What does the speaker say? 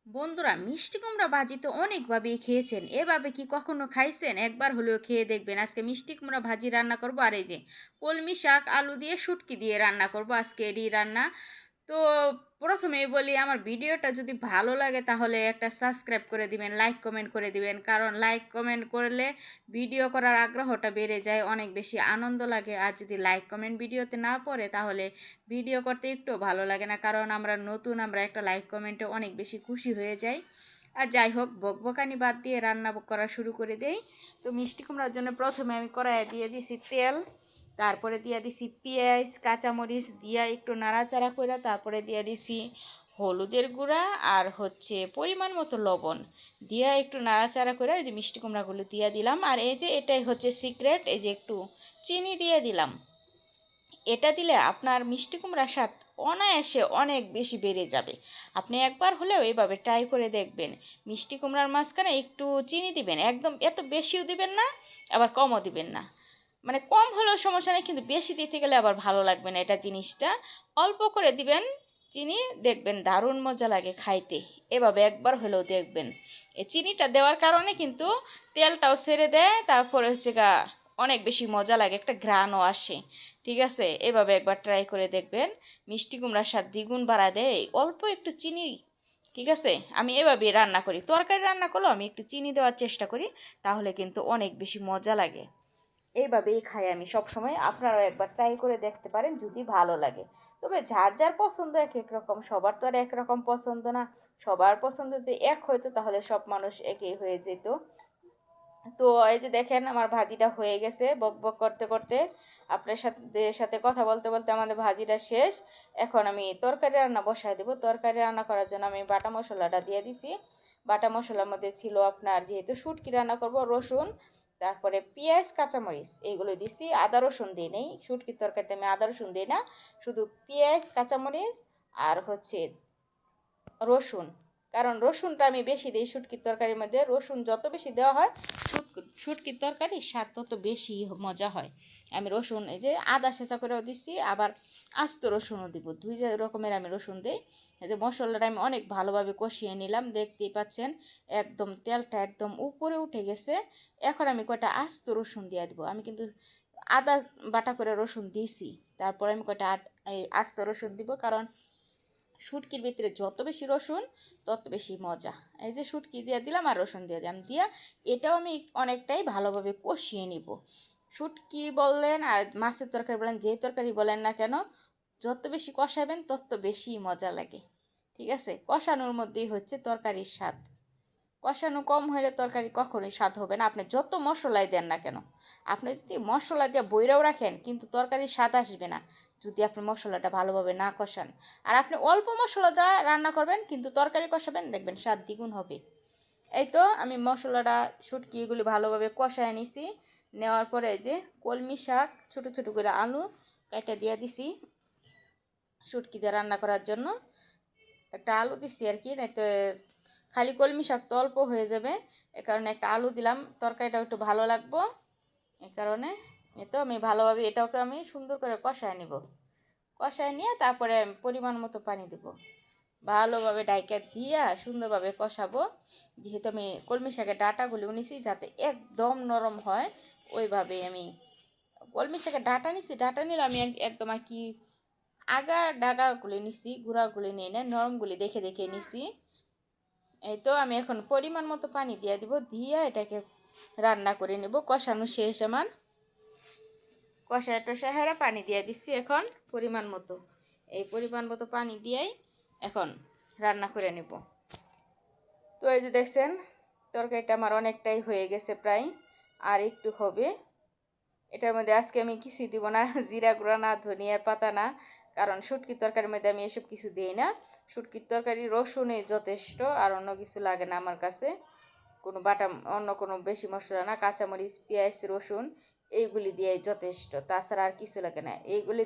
বন্ধুরা, মিষ্টি কুমড়া ভাজি তো অনেকভাবেই খেয়েছেন। এভাবে কি কখনো খাইছেন? একবার হলেও খেয়ে দেখবেন। আজকে মিষ্টি কুমড়া ভাজি রান্না করব, আর এই যে কলমি শাক আলু দিয়ে শুটকি দিয়ে রান্না করব আজকে এরই রান্না। তো প্রথমেই বলি, আমার ভিডিওটা যদি ভালো লাগে তাহলে একটা সাবস্ক্রাইব করে দিবেন, লাইক কমেন্ট করে দিবেন। কারণ লাইক কমেন্ট করলে ভিডিও করার আগ্রহটা বেড়ে যায়, অনেক বেশি আনন্দ লাগে। আর যদি লাইক কমেন্ট ভিডিওতে না পড়ে তাহলে ভিডিও করতে একটু ভালো লাগে না। কারণ আমরা নতুন, আমরা একটা লাইক কমেন্টে অনেক বেশি খুশি হয়ে যাই। আর যাই হোক, বকবকানি বাদ দিয়ে রান্না করা শুরু করে দেই। তো মিষ্টি কুমড়ার জন্য প্রথমে আমি কড়াইয়ে দিয়ে দিছি তেল, তারপরে দিয়ে দিছি পেঁয়াজ কাঁচামরিচ দিয়া একটু নাড়াচাড়া করে, তারপরে দিয়ে দিছি হলুদের গুঁড়া আর পরিমাণ মতো লবণ দিয়া একটু নাড়াচাড়া করে এই যে মিষ্টি কুমড়াগুলো দিয়ে দিলাম। আর এই যে এটাই হচ্ছে সিক্রেট, এই যে একটু চিনি দিয়ে দিলাম। এটা দিলে আপনার মিষ্টি কুমড়ার স্বাদ অনায়াসে অনেক বেশি বেড়ে যাবে। আপনি একবার হলেও এইভাবে ট্রাই করে দেখবেন। মিষ্টি কুমড়ার মাঝখানে একটু চিনি দিবেন, একদম এত বেশিও দিবেন না, আবার কমও দিবেন না। মানে কম হলেও সমস্যা নেই, কিন্তু বেশি দিতে গেলে আবার ভালো লাগবে না এটা জিনিসটা। অল্প করে দিবেন চিনি, দেখবেন দারুণ মজা লাগে খাইতে। এভাবে একবার হলেও দেখবেন। এই চিনিটা দেওয়ার কারণে কিন্তু তেলটাও ছেড়ে দেয়, তারপরে অনেক বেশি মজা লাগে, একটা ঘ্রাণও আসে। ঠিক আছে, এভাবে একবার ট্রাই করে দেখবেন। মিষ্টি কুমড়ার স্বাদ দ্বিগুণ বাড়া দেয় অল্প একটু চিনি। ঠিক আছে, আমি এভাবে রান্না করি, তরকারি রান্না করলেও আমি একটু চিনি দেওয়ার চেষ্টা করি, তাহলে কিন্তু অনেক বেশি মজা লাগে। এইভাবেই খাই আমি সবসময়। আপনারাও একবার ট্রাই করে দেখতে পারেন যদি ভালো লাগে। তবে যার যার পছন্দ এক এক রকম, সবার তো আর একরকম পছন্দ না। সবার পছন্দ যদি এক হইতো তাহলে সব মানুষ একই হয়ে যেত। তো এই যে দেখেন, আমার ভাজিটা হয়ে গেছে। বক বক করতে করতে আপনার সাথে কথা বলতে বলতে আমাদের ভাজিটা শেষ। এখন আমি তরকারি রান্না বসায় দেবো। তরকারি রান্না করার জন্য আমি বাটা মশলাটা দিয়ে দিছি। বাটা মশলার মধ্যে ছিল আপনার, যেহেতু শুটকি রান্না করব, রসুন, তারপরে পেঁয়াজ কাঁচামরিচ এইগুলো দিছি। আদা রসুন দিই নেই, শুটকির তরকারিতে আমি আদা রসুন দিই না, শুধু পেঁয়াজ কাঁচামরিচ আর রসুন। কারণ রসুনটা আমি বেশি দিই শুটকির তরকারির মধ্যে। রসুন যত বেশি দেওয়া হয় শুটকির তরকারির স্বাদ তত বেশি মজা হয়। আমি রসুন, এই যে আদা ছেঁচা করেও দিচ্ছি, আবার আস্ত রসুনও দিব, দুই রকমের আমি রসুন দিই। এই যে মশলাটা আমি অনেক ভালোভাবে কষিয়ে নিলাম, দেখতেই পাচ্ছেন একদম তেলটা একদম উপরে উঠে গেছে। এখন আমি কয়টা আস্ত রসুন দিয়ে দিব। আমি কিন্তু আদা বাটা করে রসুন দিয়েছি, তারপর আমি কয়টা এই আস্ত রসুন দিব। কারণ শুটকির ভিতরে যত বেশি রসুন তত বেশি মজা। এই যে শুটকি দিয়ে দিলাম আর রসুন দিয়ে দিলাম, দিয়া এটাও আমি অনেকটাই ভালোভাবে কষিয়ে নিব। শুটকি বললেন আর মাছের তরকারি বলেন, যেই তরকারি বলেন না কেন, যত বেশি কষাবেন তত বেশি মজা লাগে। ঠিক আছে, কষানোর মধ্যেই হচ্ছে তরকারির স্বাদ। কষানো কম হলে তরকারি কখনোই স্বাদ হবে না, আপনি যত মশলাই দেন না কেন। আপনি যদি মশলা দিয়ে বইরাও রাখেন, কিন্তু তরকারির স্বাদ আসবে না যদি আপনি মশলাটা ভালোভাবে না কষান। আর আপনি অল্প মশলা দিয়ে রান্না করবেন, কিন্তু তরকারি কষাবেন, দেখবেন স্বাদ দ্বিগুণ হবে। এই তো আমি মশলাটা, শুটকি এগুলি ভালোভাবে কষায় নিছি। নেওয়ার পরে যে কলমি শাক ছোটো ছোটো করে আলু কেটে দিয়ে দিছি শুটকি দিয়ে রান্না করার জন্য। একটা আলু দিছি আর কি, না তো খালি কলমি শাক তো অল্প হয়ে যাবে, এ কারণে একটা আলু দিলাম, তরকারিটাও একটু ভালো লাগবো। এ কারণে এ তো আমি ভালোভাবে এটাকে আমি সুন্দর করে কষায় নিব। কষায় নিয়ে তারপরে আমি পরিমাণ মতো পানি দেব। ভালোভাবে ডাইকা দিয়ে সুন্দরভাবে কষাবো। যেহেতু আমি কলমি শাকের ডাঁটাগুলো নিছি যাতে একদম নরম হয়, ওইভাবে আমি কলমি শাকের ডাঁটা নিছি। ডাঁটা নিলে আমি একদম আর কি আগা ডাগাগুলি নিছি, গুঁড়াগুলি নিয়ে নেয়, নরমগুলি দেখে দেখে নিছি। এই তো আমি এখন পরিমাণ মতো পানি দিয়ে দিব, দিয়ে এটাকে রান্না করে নেব। কষানো শেষ আমার, কষায় টষায় হেরা পানি দিয়ে দিচ্ছি এখন পরিমাণ মতো। এই পরিমাণ মতো পানি দিয়েই এখন রান্না করে নেব। তো এই যে দেখছেন, তরকারিটা আমার অনেকটাই হয়ে গেছে প্রায়, আর একটু হবে। এটার মধ্যে আজকে আমি কিছুই দিব না, জিরা গুঁড়া না, ধনিয়ার পাতা না, কারণ শুটকির তরকারির মধ্যে আমি এসব কিছু দিই না। শুটকির তরকারি রসুনই যথেষ্ট, আর অন্য কিছু লাগে না আমার কাছে। কোনো বাটা, অন্য কোনো বেশি মশলা না, কাঁচামরিচ পেঁয়াজ রসুন এইগুলি দিয়েই যথেষ্ট, তাছাড়া আর কিছু লাগে না। এইগুলি